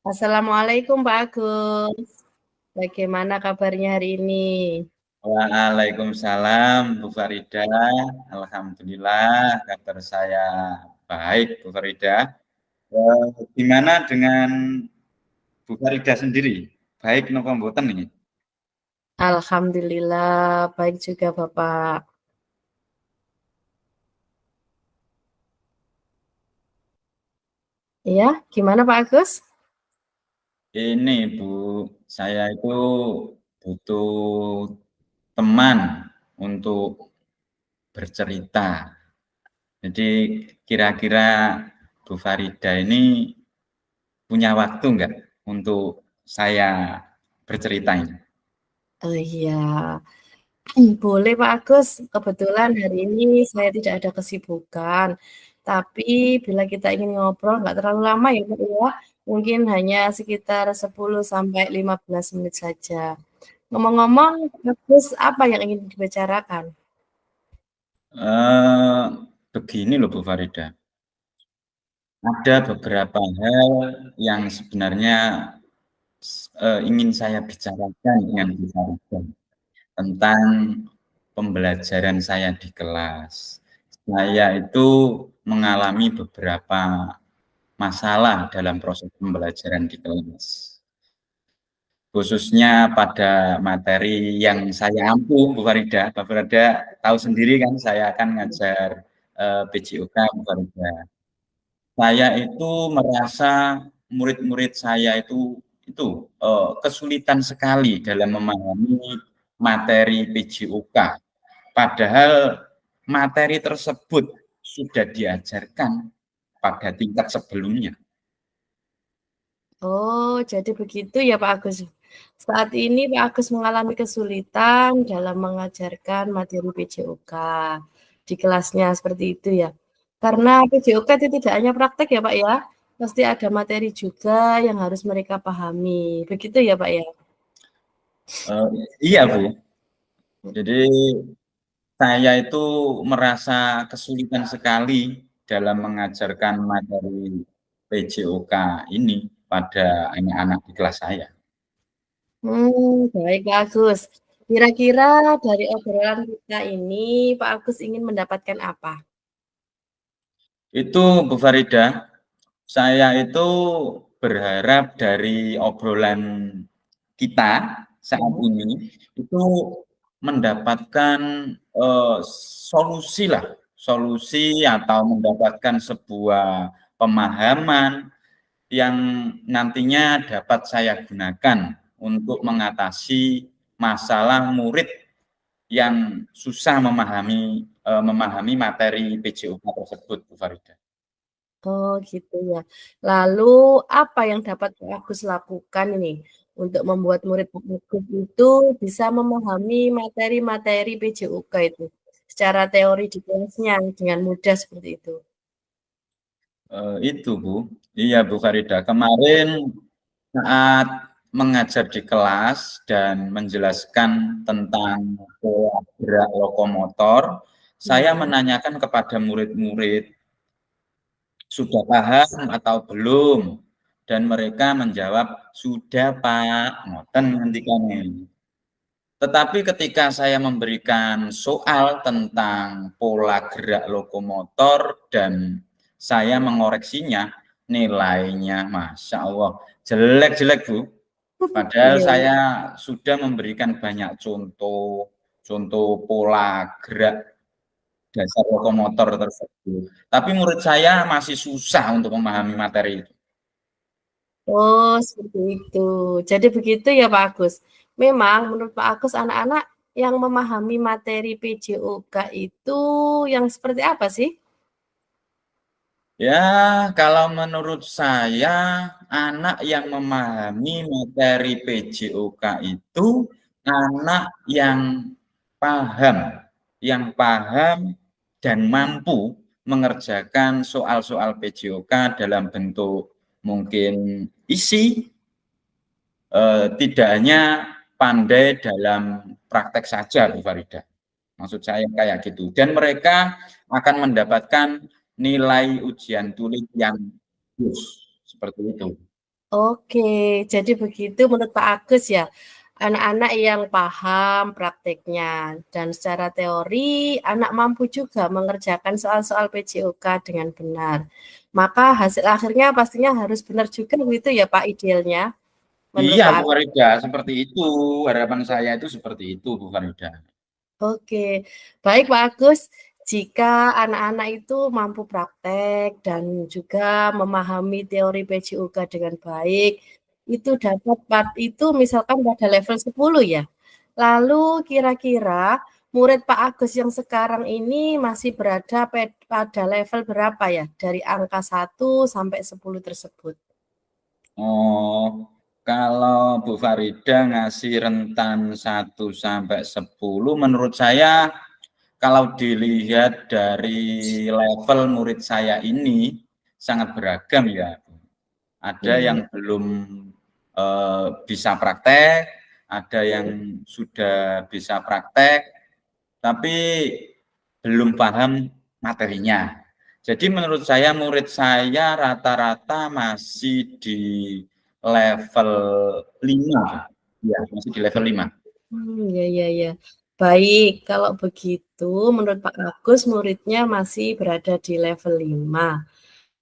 Assalamualaikum Pak Agus. Bagaimana kabarnya hari ini? Waalaikumsalam Bu Farida. Alhamdulillah kabar saya baik Bu Farida. Gimana dengan Bu Farida sendiri? Baik nopo mboten nih? Alhamdulillah baik juga Bapak. Iya, gimana Pak Agus? Ini Bu, saya itu butuh teman untuk bercerita. Jadi kira-kira Bu Farida ini punya waktu nggak untuk saya bercerita ini? Oh iya, boleh Pak Agus. Kebetulan hari ini saya tidak ada kesibukan. Tapi bila kita ingin ngobrol nggak terlalu lama ya Pak ya. Mungkin hanya sekitar 10 sampai 15 menit saja. Ngomong-ngomong, Pak Agus, apa yang ingin dibicarakan? Eh, Begini loh Bu Farida, ada beberapa hal yang sebenarnya ingin saya bicarakan dengan Bu Farida tentang pembelajaran saya di kelas. Saya itu mengalami beberapa masalah dalam proses pembelajaran di kelas, khususnya pada materi yang saya ampuh, Bu Farida. Bu Farida tahu sendiri kan, saya akan ngajar PJOK, Bu Farida. Saya itu merasa murid-murid saya itu kesulitan sekali dalam memahami materi PJOK. Padahal materi tersebut sudah diajarkan pada tingkat sebelumnya. Oh, jadi begitu ya Pak Agus. Saat ini Pak Agus mengalami kesulitan dalam mengajarkan materi PJOK di kelasnya seperti itu ya. Karena PJOK itu tidak hanya praktek ya Pak ya, pasti ada materi juga yang harus mereka pahami. Begitu ya Pak ya? Uh, iya Bu, jadi saya itu merasa kesulitan sekali dalam mengajarkan materi PJOK ini pada anak-anak di kelas saya. Baik Pak Agus. Kira-kira dari obrolan kita ini Pak Agus ingin mendapatkan apa? Itu Bu Farida, saya itu berharap dari obrolan kita saat Ya. ini itu mendapatkan solusi lah, solusi atau mendapatkan sebuah pemahaman yang nantinya dapat saya gunakan untuk mengatasi masalah murid yang susah memahami materi PJOK tersebut, Bu Farida. Oh gitu ya. Lalu apa yang dapat Pak Agus lakukan ini untuk membuat murid Pak Agus itu bisa memahami materi-materi PJOK itu secara teori di kelasnya dengan mudah seperti itu? Itu Bu, iya Bu Farida. Kemarin saat mengajar di kelas dan menjelaskan tentang pola gerak lokomotor, saya Iya. menanyakan kepada murid-murid, sudah paham atau belum? Dan mereka menjawab, sudah Pak, ngoten ngendikane. Tetapi ketika saya memberikan soal tentang pola gerak lokomotor dan saya mengoreksinya, nilainya Masya Allah jelek-jelek Bu. Padahal Iya. saya sudah memberikan banyak contoh, contoh pola gerak dasar lokomotor tersebut. Tapi murid saya masih susah untuk memahami materi itu. Oh seperti itu. Jadi begitu ya Pak Agus. Memang menurut Pak Agus anak-anak yang memahami materi PJOK itu yang seperti apa sih? Ya, kalau menurut saya, anak yang memahami materi PJOK itu anak yang paham dan mampu mengerjakan soal-soal PJOK dalam bentuk mungkin isi, tidak hanya pandai dalam praktek saja, Bu Farida. Maksud saya kayak gitu. Dan mereka akan mendapatkan nilai ujian tulis yang bagus. Seperti itu. Oke, jadi begitu menurut Pak Agus ya, anak-anak yang paham prakteknya dan secara teori anak mampu juga mengerjakan soal-soal PJOK dengan benar. Maka hasil akhirnya pastinya harus benar juga gitu ya Pak idealnya, menurut Iya, Pak Bu Agus. Farida, seperti itu. Harapan saya itu seperti itu, Bu Farida. Oke, baik Pak Agus. Jika anak-anak itu mampu praktek dan juga memahami teori PJOK dengan baik, itu dapat itu misalkan pada level 10 ya. Lalu kira-kira murid Pak Agus yang sekarang ini masih berada pada level berapa ya? Dari angka 1 sampai 10 tersebut. Oh, kalau Bu Farida ngasih rentan 1 sampai 10, menurut saya kalau dilihat dari level murid saya ini sangat beragam ya. Ada yang Iya. belum bisa praktek, ada yang sudah bisa praktek, tapi belum paham materinya. Jadi menurut saya murid saya rata-rata masih di level 5. Ya, masih di level 5. Ya ya ya. Baik, kalau begitu menurut Pak Agus muridnya masih berada di level 5.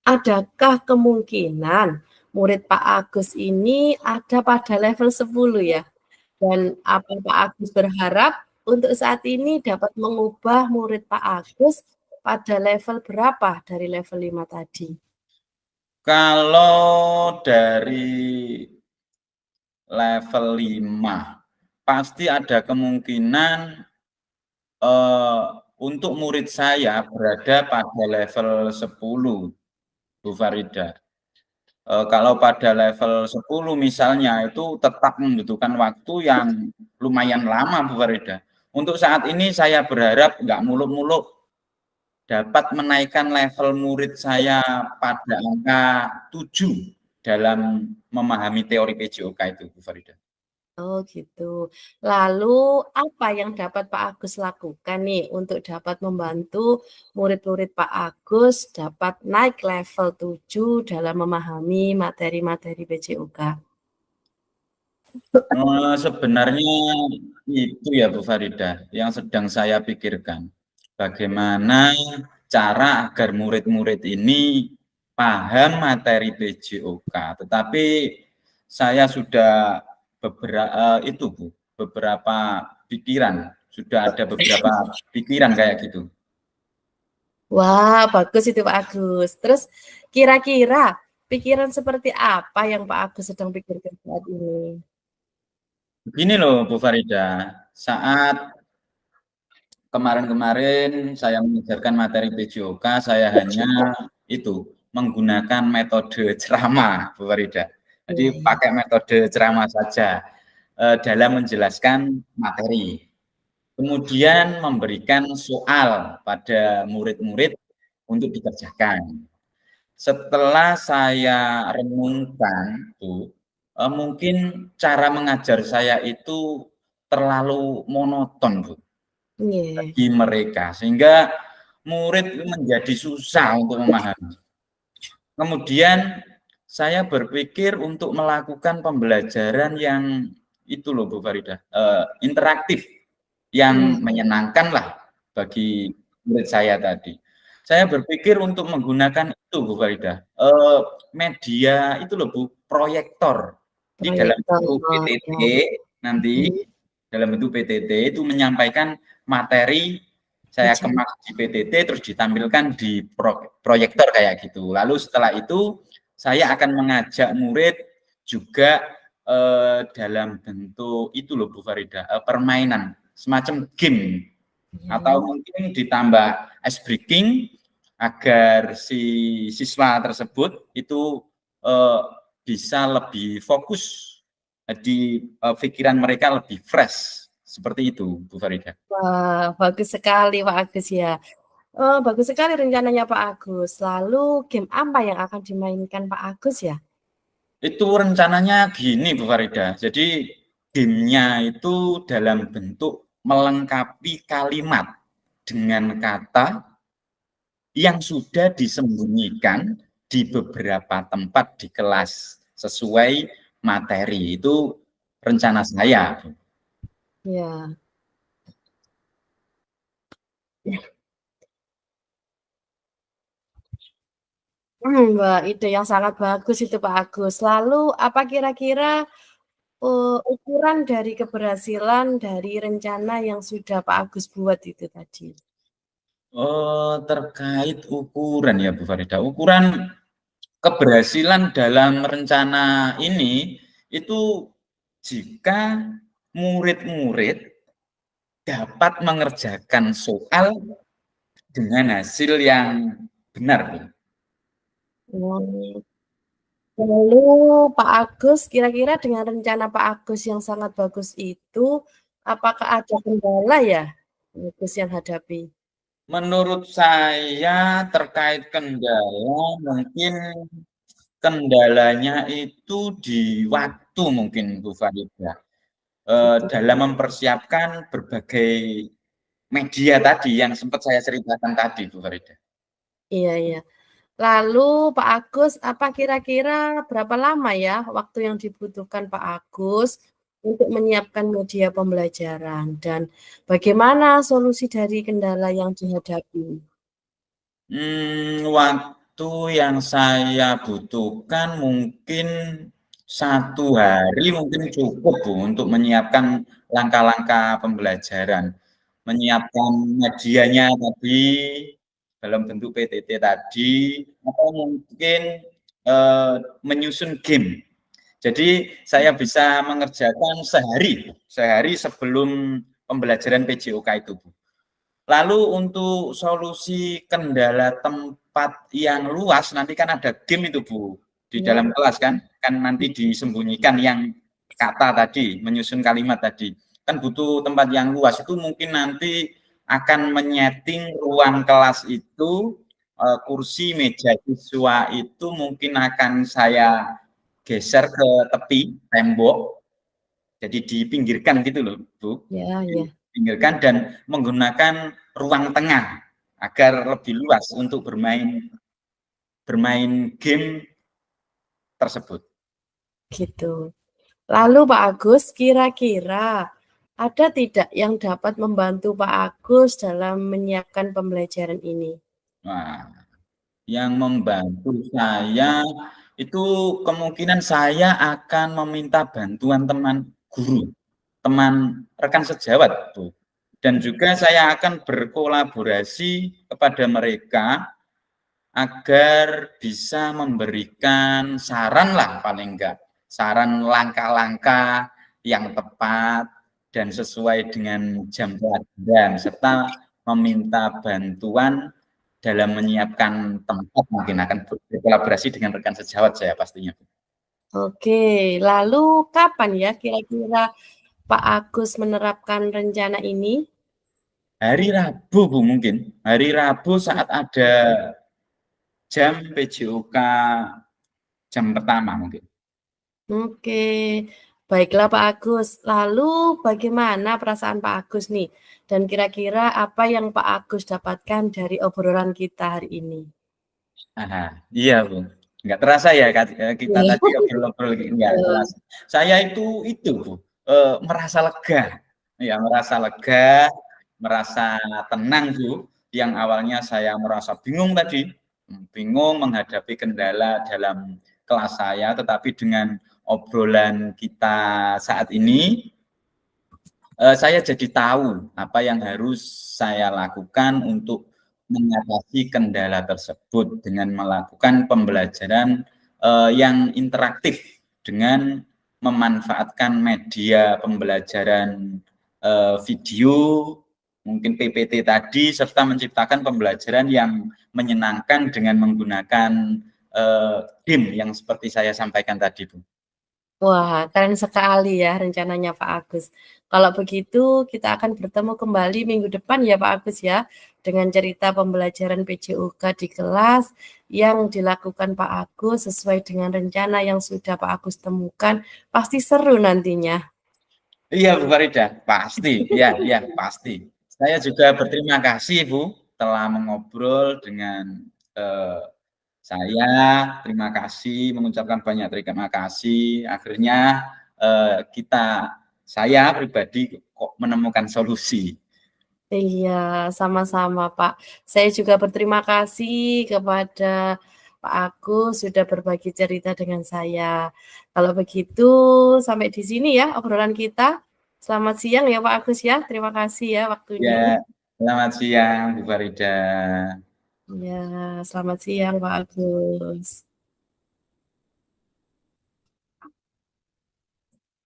Adakah kemungkinan murid Pak Agus ini ada pada level 10 ya? Dan apa Pak Agus berharap untuk saat ini dapat mengubah murid Pak Agus pada level berapa dari level 5 tadi? Kalau dari level 5, pasti ada kemungkinan untuk murid saya berada pada level 10, Bu Farida. Kalau pada level 10 misalnya, itu tetap membutuhkan waktu yang lumayan lama, Bu Farida. Untuk saat ini saya berharap nggak muluk-muluk dapat menaikkan level murid saya pada angka 7 dalam memahami teori PJOK itu, Bu Farida. Oh gitu. Lalu apa yang dapat Pak Agus lakukan nih untuk dapat membantu murid-murid Pak Agus dapat naik level 7 dalam memahami materi-materi PJOK? Sebenarnya itu ya Bu Farida, yang sedang saya pikirkan. Bagaimana cara agar murid-murid ini paham materi PJOK, tetapi saya sudah itu Bu, beberapa pikiran, sudah ada beberapa pikiran kayak gitu. Wah, bagus itu Pak Agus. Terus kira-kira pikiran seperti apa yang Pak Agus sedang pikirkan saat ini? Begini loh Bu Farida, saat kemarin-kemarin saya mengajarkan materi PJOK, saya hanya itu, menggunakan metode ceramah, Bu Farida. Jadi Iya, iya. pakai metode ceramah saja, dalam menjelaskan materi. Kemudian memberikan soal pada murid-murid untuk dikerjakan. Setelah saya renungkan tuh, mungkin cara mengajar saya itu terlalu monoton, Bu, Iya, bagi mereka, sehingga murid menjadi susah untuk memahami. Kemudian saya berpikir untuk melakukan pembelajaran yang itu loh Bu Farida, interaktif, iya, yang menyenangkanlah bagi murid saya tadi. Saya berpikir untuk menggunakan itu Bu Farida, media itu loh Bu, proyektor. Jadi dalam proyektor. bentuk Oh, PTT ya. nanti, Mhm, dalam bentuk PTT itu menyampaikan materi, saya ujian. kemas di PTT terus ditampilkan di proyektor kayak gitu. Lalu setelah itu saya akan mengajak murid juga dalam bentuk itu loh Bu Farida, permainan semacam game atau Iya. mungkin ditambah ice breaking agar si siswa tersebut itu bisa lebih fokus di pikiran mereka lebih fresh seperti itu Bu Farida. Wah, bagus sekali Pak Agus ya. Oh, bagus sekali rencananya Pak Agus. Lalu game apa yang akan dimainkan Pak Agus ya? Itu rencananya gini Bu Farida, jadi game-nya itu dalam bentuk melengkapi kalimat dengan kata yang sudah disembunyikan di beberapa tempat di kelas sesuai materi. Itu rencana saya. Ya. Wah, ide yang sangat bagus itu Pak Agus. Lalu apa kira-kira, ukuran dari keberhasilan dari rencana yang sudah Pak Agus buat itu tadi? Terkait ukuran ya Bu Farida, ukuran keberhasilan dalam rencana ini, itu jika murid-murid dapat mengerjakan soal dengan hasil yang benar, Bu. Oh. Lalu Pak Agus, kira-kira dengan rencana Pak Agus yang sangat bagus itu, apakah ada kendala ya, Pak Agus yang hadapi? Menurut saya terkait kendala, mungkin kendalanya itu di waktu mungkin Bu Farida, Gitu. dalam mempersiapkan berbagai media tadi yang sempat saya ceritakan tadi Bu Farida. Iya iya. Lalu Pak Agus, apa kira-kira berapa lama ya waktu yang dibutuhkan Pak Agus untuk menyiapkan media pembelajaran dan bagaimana solusi dari kendala yang dihadapi? Waktu yang saya butuhkan mungkin 1 hari mungkin cukup, Bu, untuk menyiapkan langkah-langkah pembelajaran. Menyiapkan medianya tadi, dalam bentuk PTT tadi, atau mungkin, menyusun game. Jadi saya bisa mengerjakan sehari sebelum pembelajaran PJOK itu, Bu. Lalu untuk solusi kendala tempat yang luas, nanti kan ada game itu Bu, di Ya, dalam kelas kan, kan nanti disembunyikan yang kata tadi, menyusun kalimat tadi. Kan butuh tempat yang luas, itu mungkin nanti akan menyeting ruang kelas itu, kursi meja siswa itu mungkin akan saya geser ke tepi tembok, jadi dipinggirkan gitu loh Bu, ya, ya. dipinggirkan dan menggunakan ruang tengah agar lebih luas untuk bermain game tersebut. Gitu. Lalu Pak Agus, kira-kira ada tidak yang dapat membantu Pak Agus dalam menyiapkan pembelajaran ini? Nah, yang membantu saya itu kemungkinan saya akan meminta bantuan teman guru, teman rekan sejawat, Bu. Dan juga saya akan berkolaborasi kepada mereka agar bisa memberikan saran lah paling enggak, saran langkah-langkah yang tepat dan sesuai dengan jam pelajaran, serta meminta bantuan dalam menyiapkan tempat, mungkin akan berkolaborasi dengan rekan sejawat saya pastinya. Oke, lalu kapan ya kira-kira Pak Agus menerapkan rencana ini? Hari Rabu, Bu, mungkin. Hari Rabu saat ada jam PJOK jam pertama mungkin. Oke, baiklah Pak Agus. Lalu bagaimana perasaan Pak Agus nih? Dan kira-kira apa yang Pak Agus dapatkan dari obrolan kita hari ini? Iya, Bu. Nggak terasa ya kita Iya. tadi obrol-obrol gini, nggak terasa. Saya itu, Bu, merasa lega. Ya, merasa lega, merasa tenang, Bu. Yang awalnya saya merasa bingung tadi, bingung menghadapi kendala dalam kelas saya, tetapi dengan obrolan kita saat ini, saya jadi tahu apa yang harus saya lakukan untuk mengatasi kendala tersebut dengan melakukan pembelajaran, yang interaktif dengan memanfaatkan media pembelajaran, video, mungkin PPT tadi, serta menciptakan pembelajaran yang menyenangkan dengan menggunakan, game yang seperti saya sampaikan tadi, Bu. Wah, keren sekali ya rencananya Pak Agus. Kalau begitu kita akan bertemu kembali minggu depan ya Pak Agus ya, dengan cerita pembelajaran PJOK di kelas yang dilakukan Pak Agus sesuai dengan rencana yang sudah Pak Agus temukan, pasti seru nantinya. Iya, Bu Farida, pasti, iya iya, pasti. Saya juga berterima kasih, Bu, telah mengobrol dengan, eee, Saya terima kasih, mengucapkan banyak terima kasih, akhirnya, saya pribadi kok menemukan solusi. Iya, sama-sama, Pak. Saya juga berterima kasih kepada Pak Agus sudah berbagi cerita dengan saya. Kalau begitu sampai di sini ya obrolan kita. Selamat siang ya Pak Agus ya. Terima kasih ya waktunya. Ya, selamat siang Bu Farida. Ya, selamat siang Pak Agus.